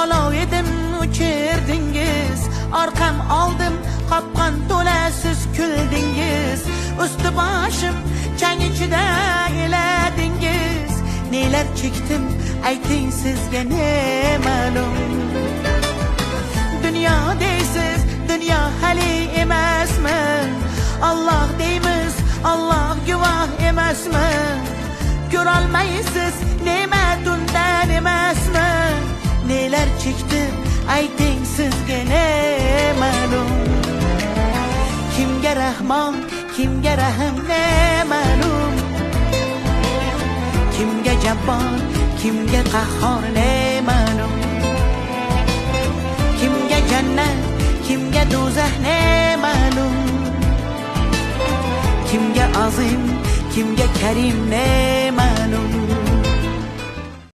olov edim o'chirdingiz, orqam oldim qopqon to'la siz kuldingiz, usti boshim chang ichida eladingiz. Nelar chekdim ayting sizga ne ma'lum. Dünya deysiz, dünya hali emasmi? Allah deymiz, Allah guvoh emasmi? Ko'rolmaysiz ne'mat undan emasmi? Nelar chekdim ayting sizga ne ma'lum. Kimga rahmon, kimga rahm ne ma'lum. Kimga jabbor, kimga qahhor ne ma'lum. Kimga jannat, kimga do'zax ne ma'lum. Kimga azim, kimga karim ne ma'lum.